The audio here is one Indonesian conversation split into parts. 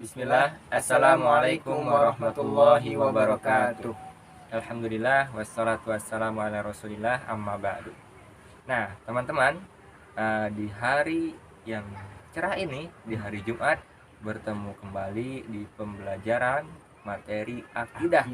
Bismillah. Assalamualaikum warahmatullahi wabarakatuh. Alhamdulillah wassalatu wassalamu ala rasulillah amma ba'du. Nah teman-teman, di hari yang cerah ini, di hari Jumat, bertemu kembali di pembelajaran materi akidah.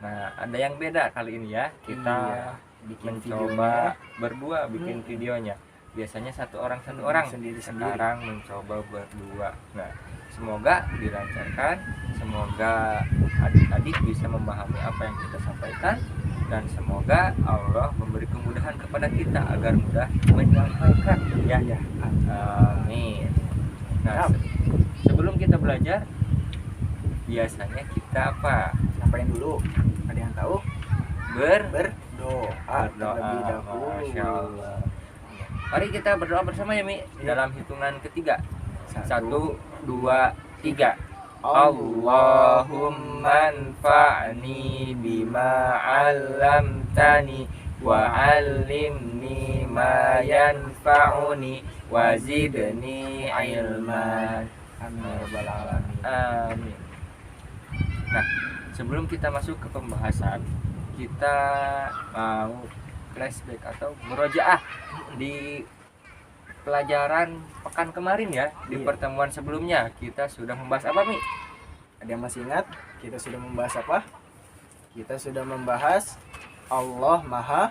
Nah ada yang beda kali ini ya. Kita mencoba berdua bikin videonya. Biasanya satu orang sendiri. Sekarang mencoba berdua. Nah semoga dilancarkan, semoga adik-adik bisa memahami apa yang kita sampaikan, dan semoga Allah memberi kemudahan kepada kita agar mudah menyampaikan ya. Amin. Nah sebelum kita belajar, biasanya kita Ngapain dulu? Ada yang tahu? Berdoa terlebih dahulu. Masya Allah. Mari kita berdoa bersama ya Mi, dalam hitungan ketiga. 1, 2, 3. Allahumma anfa'ni bima 'allamtani wa 'allimni ma yanfa'uni wa zidni ilman. Amin. Nah, sebelum kita masuk ke pembahasan, kita mau flashback atau murojaah di pelajaran pekan kemarin ya. Di pertemuan sebelumnya kita sudah membahas apa Mi? Ada yang masih ingat? Kita sudah membahas apa? Kita sudah membahas Allah Maha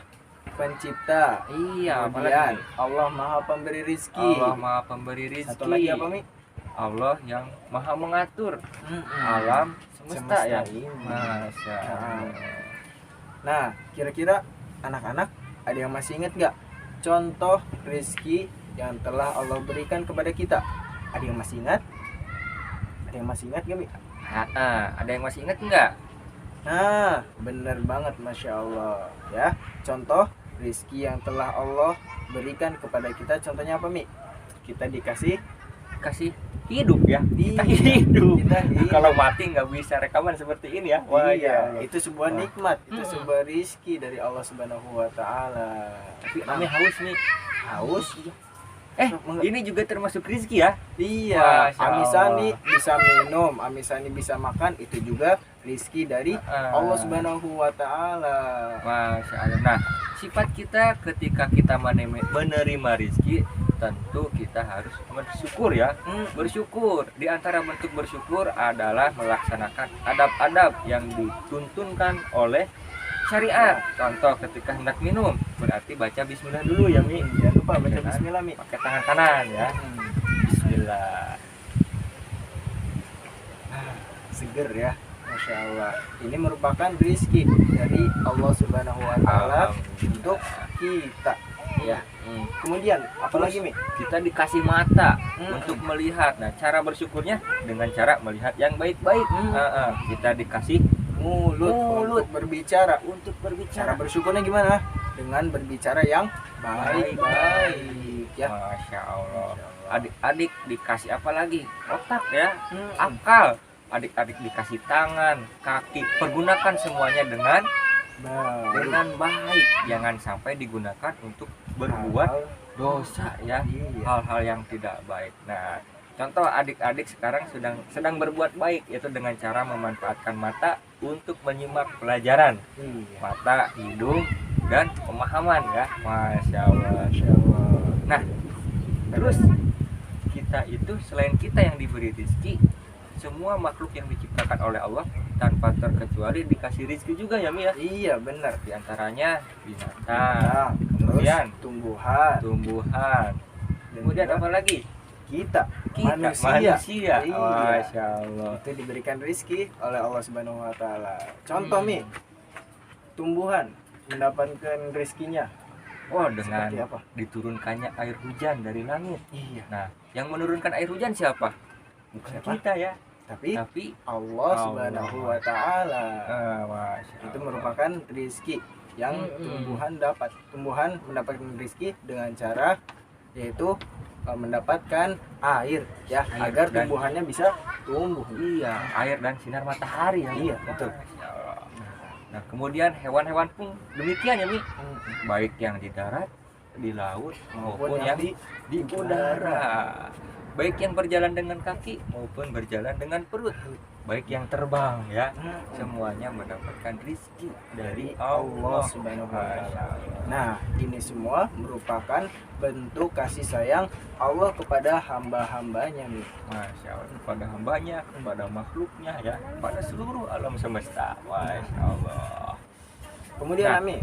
Pencipta. Iya, Kemudian apalagi? Allah Maha Pemberi rizki. Allah Maha Pemberi rizki. Satu lagi apa Mi? Allah yang Maha mengatur alam semesta ya. ini. Masya Allah. Nah, kira-kira anak-anak ada yang masih ingat nggak contoh rizki yang telah Allah berikan kepada kita? Ada yang masih ingat? Ada yang masih ingat nggak Mi? Ada yang masih ingat nggak? Nah, bener banget, Masya Allah ya. Contoh rizki yang telah Allah berikan kepada kita, contohnya apa Mi? Kita dikasih hidup ya. Kita hidup. Kalau mati nggak bisa rekaman seperti ini ya. Wah iya, itu sebuah nikmat, itu sebuah rizki dari Allah Subhanahu wa Ta'ala. Tapi Ami haus nih. Haus? Ini juga termasuk rizki ya? Iya, Masya Amisani Allah. bisa minum, Amisani bisa makan, itu juga rizki dari Allah Subhanahu wa Ta'ala. Masya Allah. Nah, sifat kita ketika kita menerima rizki, tentu kita harus bersyukur ya. Bersyukur. Di antara bentuk bersyukur adalah melaksanakan adab-adab yang dituntunkan oleh syariat. Contoh ketika hendak minum, berarti baca bismillah dulu ya Mi. Jangan lupa baca bismillah Mi. Pakai tangan kanan ya. Bismillah. Seger ya, Masya Allah. Ini merupakan rizki dari Allah Subhanahu wa Ta'ala untuk kita ya. Kemudian apalagi Mi? Kita dikasih mata untuk melihat. Nah, cara bersyukurnya dengan cara melihat yang baik-baik. Kita dikasih Mulut untuk berbicara. Cara berbicara. bersyukurnya gimana? Dengan berbicara yang baik-baik ya. Masya Allah. Adik-adik dikasih apa lagi? Otak ya, akal. Adik-adik dikasih tangan, kaki. Pergunakan semuanya dengan baik. Jangan sampai digunakan untuk berbuat dosa ya, hal-hal yang tidak baik. Nah, contoh adik-adik sekarang sedang berbuat baik, yaitu dengan cara memanfaatkan mata untuk menyimak pelajaran. Mata, hidung, dan pemahaman ya. Masya Allah. Nah, terus kita itu, selain kita yang diberi rezeki, semua makhluk yang diciptakan oleh Allah tanpa terkecuali dikasih rezeki juga ya Mi ya. Iya benar. Di antaranya binatang, kemudian tumbuhan, kemudian apa lagi? kita Manusia. Iya. Masya Allah. Itu diberikan rizki oleh Allah Subhanahu wa Ta'ala. Contoh Mi, tumbuhan mendapatkan rizkinya Dengan seperti apa? diturunkannya air hujan dari langit. Iya. Nah, yang menurunkan air hujan siapa? Bukan Siapa? kita ya, Tapi tapi Allah Subhanahu wa Ta'ala. Masya Itu Allah. merupakan rizki yang tumbuhan mendapatkan rizki dengan cara yaitu mendapatkan air ya, agar dan- tumbuhannya bisa tumbuh. Iya, air dan sinar matahari ya. Iya, betul. Masya Allah. Nah, kemudian hewan-hewan pun demikian ya Mi, baik yang di darat, di laut maupun yang di udara. baik yang berjalan dengan kaki maupun berjalan dengan perut, baik yang terbang ya, semuanya mendapatkan rizki dari Allah Subhanahu wa Ta'ala. Nah, ini semua merupakan bentuk kasih sayang Allah kepada hamba-hambanya nih. Masya Allah, kepada hambanya, kepada makhluknya ya, kepada seluruh alam semesta. Masya Allah. Kemudian Nah. Ami,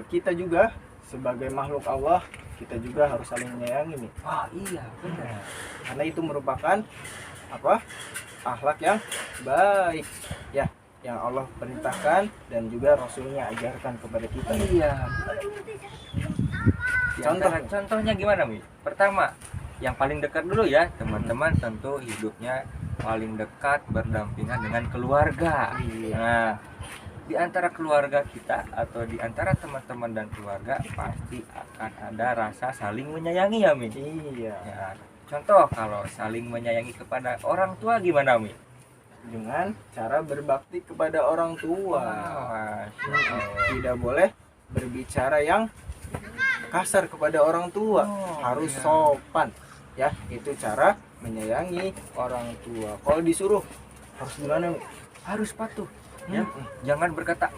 kita juga sebagai makhluk Allah, kita juga harus saling menyayangi nih. Wah iya benar. Karena itu merupakan apa? Akhlak yang baik ya, yang Allah perintahkan dan juga Rasulnya ajarkan kepada kita. Iya. Contohnya gimana Mi? Pertama, yang paling dekat dulu ya teman-teman, tentu hidupnya paling dekat berdampingan dengan keluarga. Iya. Nah, di antara keluarga kita atau di antara teman-teman dan keluarga pasti akan ada rasa saling menyayangi ya Mi. Iya. Ya, contoh kalau saling menyayangi kepada orang tua gimana Mi? Dengan cara berbakti kepada orang tua. Masya Allah. Tidak boleh berbicara yang kasar kepada orang tua. Harus iya. sopan. Ya, itu cara menyayangi orang tua. Kalau disuruh harus gimana? Mi? Harus patuh. Ya, Mm-mm. jangan berkata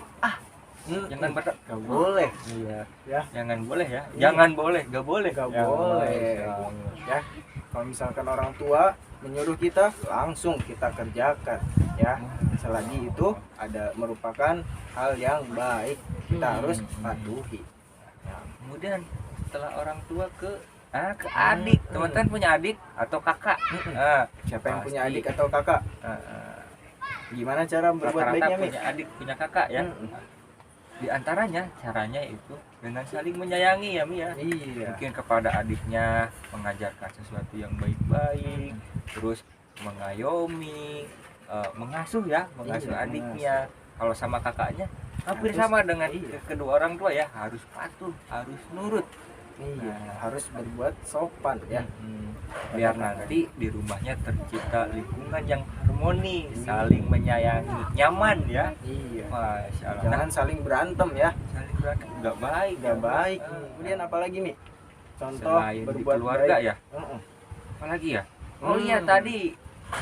Mm-mm. jangan berkata Gak boleh. iya Ya. jangan boleh ya, Iya. jangan boleh, gak boleh, Gak Ya, boleh. Masya Allah. Ya, kalau misalkan orang tua menyuruh kita, langsung kita kerjakan. Ya, selagi itu ada merupakan hal yang baik, kita harus patuhi. Kemudian setelah orang tua ke adik, teman-teman punya adik atau kakak. Siapa yang punya Pasti. adik atau kakak? Gimana cara berbuat Rata-rata baiknya, Mi? punya adik, punya kakak ya. Di antaranya caranya itu dengan saling menyayangi ya Mi ya. Iya. Mungkin kepada adiknya mengajarkan sesuatu yang baik-baik, terus mengayomi, mengasuh ya, mengasuh Iya, adiknya. Kalau sama kakaknya hampir Harus- sama dengan iya. kedua orang tua ya, harus patuh, harus nurut. Iya, Nah. harus berbuat sopan ya. Biar nanti di rumahnya tercipta lingkungan yang harmoni, saling menyayangi, nyaman ya. Iya. Masya Allah. Jangan saling berantem ya. Saling berantem nggak baik, Gak baik. Ah. Kemudian apalagi, Mi? Contoh Selain di berbuat keluarga baik. ya, Heeh. apalagi ya? Oh iya Hmm. tadi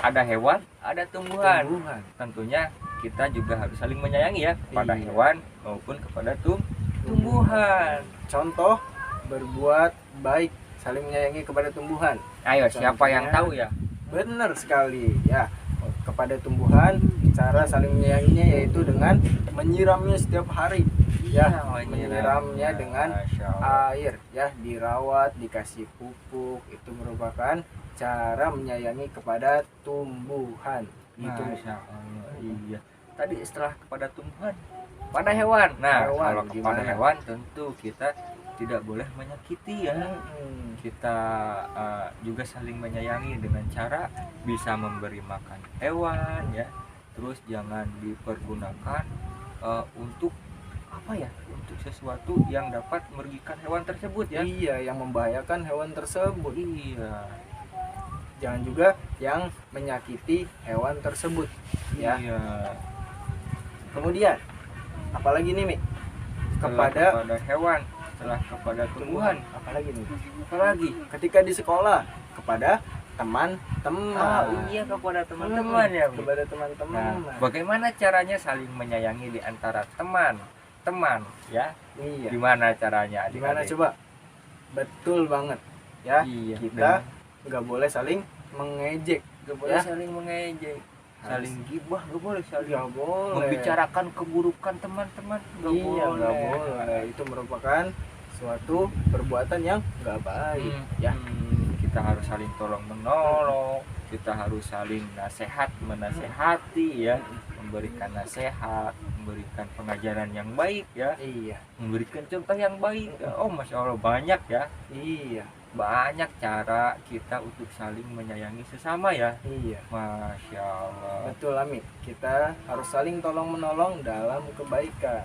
ada hewan, ada tumbuhan. Tumbuhan. Tentunya kita juga harus saling menyayangi ya kepada Iya. hewan maupun kepada tumbuhan. Contoh berbuat baik, saling menyayangi kepada tumbuhan. Ayo siapa yang Contohnya- tahu ya? Benar sekali ya. Kepada tumbuhan, cara saling menyayanginya yaitu dengan menyiramnya setiap hari. Ya, menyiramnya dengan Masya Allah. air ya, dirawat, dikasih pupuk, itu merupakan cara menyayangi kepada tumbuhan. Itu Masya Allah. Iya. Tadi setelah kepada tumbuhan, pada hewan. Nah, Hewan, kalau kepada gimana? hewan tentu kita tidak boleh menyakiti ya. Kita juga saling menyayangi dengan cara bisa memberi makan hewan ya. Terus jangan dipergunakan untuk apa ya? Untuk sesuatu yang dapat merugikan hewan tersebut ya. Iya, yang membahayakan hewan tersebut. Iya. Jangan juga yang menyakiti hewan tersebut ya. Iya. Kemudian apalagi nih, Mi? Setelah Kepada kepada hewan, setelah kepada tumbuhan, apalagi nih? apalagi? Ketika di sekolah kepada teman-teman. Iya kepada teman-teman ya. Bu. Kepada teman-teman. Nah, bagaimana caranya saling menyayangi di antara teman ya? Iya. Gimana caranya? Gimana adik-adik? coba? Betul banget ya. Iya. Kita nggak boleh saling mengejek. Gak boleh Ya. saling mengejek, saling gibah, gak boleh saling Nggak boleh. membicarakan keburukan teman-teman, gak Iya, boleh. nggak boleh. Itu merupakan suatu perbuatan yang nggak baik ya. Kita harus saling tolong menolong, kita harus saling menasehati ya, memberikan nasihat, memberikan pengajaran yang baik ya, Iya. memberikan contoh yang baik. Oh masya Allah banyak ya, Iya. banyak cara kita untuk saling menyayangi sesama ya. Iya. Masya Allah. Betul, Ami. Kita harus saling tolong menolong dalam kebaikan.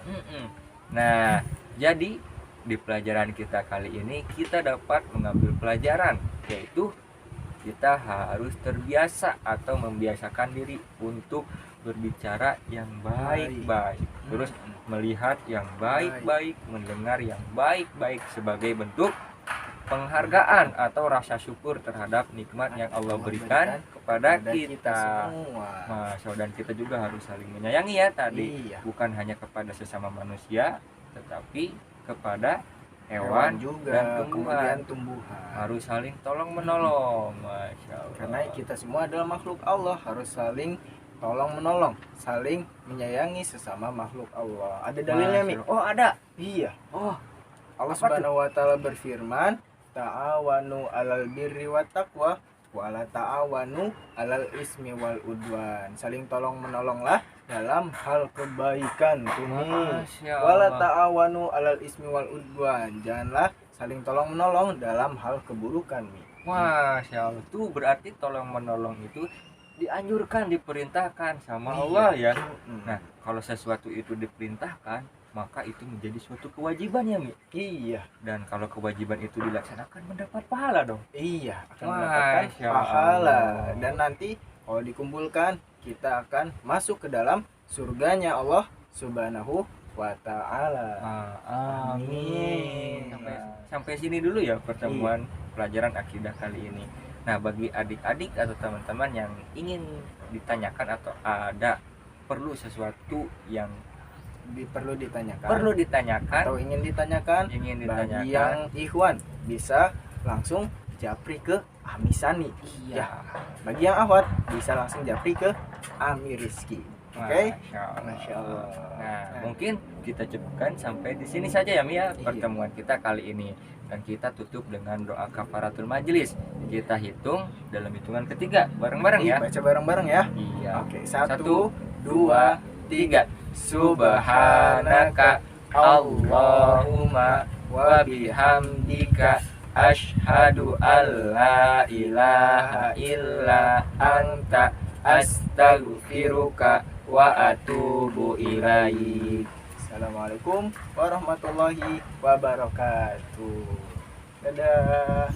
Nah, jadi di pelajaran kita kali ini kita dapat mengambil pelajaran, yaitu kita harus terbiasa atau membiasakan diri untuk berbicara yang baik-baik, terus melihat yang baik-baik, mendengar yang baik-baik sebagai bentuk penghargaan atau rasa syukur terhadap nikmat yang Allah berikan kepada kita. semua. Masya Allah, dan kita juga harus saling menyayangi ya tadi. Iya. Bukan hanya kepada sesama manusia, tetapi kepada hewan juga, dan kemudian tumbuhan. harus saling tolong menolong. Masya Allah. Karena kita semua adalah makhluk Allah, harus saling tolong menolong, saling menyayangi sesama makhluk Allah. Ada dalilnya, Mi? Masya Allah. Oh ada. Iya. Oh Allah Apa Subhanahu wa taala berfirman, "Ta'awanu 'alal birri wat taqwa wa la ta'awanu 'alal ismi wal udwan." Saling tolong menolonglah dalam hal kebaikan. Masya Wala Allah. ta'awanu 'alal ismi wal udwan. Janganlah saling tolong menolong dalam hal keburukan, Mi. Masya Allah. Tuh berarti tolong menolong itu dianjurkan, diperintahkan sama Iya. Allah ya. Mm. Nah, kalau sesuatu itu diperintahkan, maka itu menjadi suatu kewajiban ya, Mi. Iya, Dan kalau kewajiban itu dilaksanakan mendapat pahala dong. iya akan mendapatkan Masya pahala. Allah. Dan nanti kalau dikumpulkan kita akan masuk ke dalam surganya Allah Subhanahu wa taala. Amin. Sampai sini dulu ya pertemuan pelajaran akidah kali ini. Nah, bagi adik-adik atau teman-teman yang ingin ditanyakan atau ada perlu sesuatu yang Perlu ditanyakan perlu ditanyakan, atau ingin ditanyakan, ingin bagi ditanyakan, yang ikhwan bisa langsung japri ke Amisani. iya. Bagi yang ahwat bisa langsung japri ke Ami Rizki. Oke? Masya Allah. Nah, mungkin kita cukupkan sampai di sini saja ya, Mia, Iya. pertemuan kita kali ini. Dan kita tutup dengan doa kafaratul majlis. Kita hitung dalam hitungan ketiga bareng-bareng ya. Baca bareng-bareng ya. Iya. Oke, 1, 2, 2, 3. Subhanaka Allahumma wa bihamdika asyhadu alla ilaha illa anta astaghfiruka wa atubu ilaik. Assalamualaikum warahmatullahi wabarakatuh. Dadah.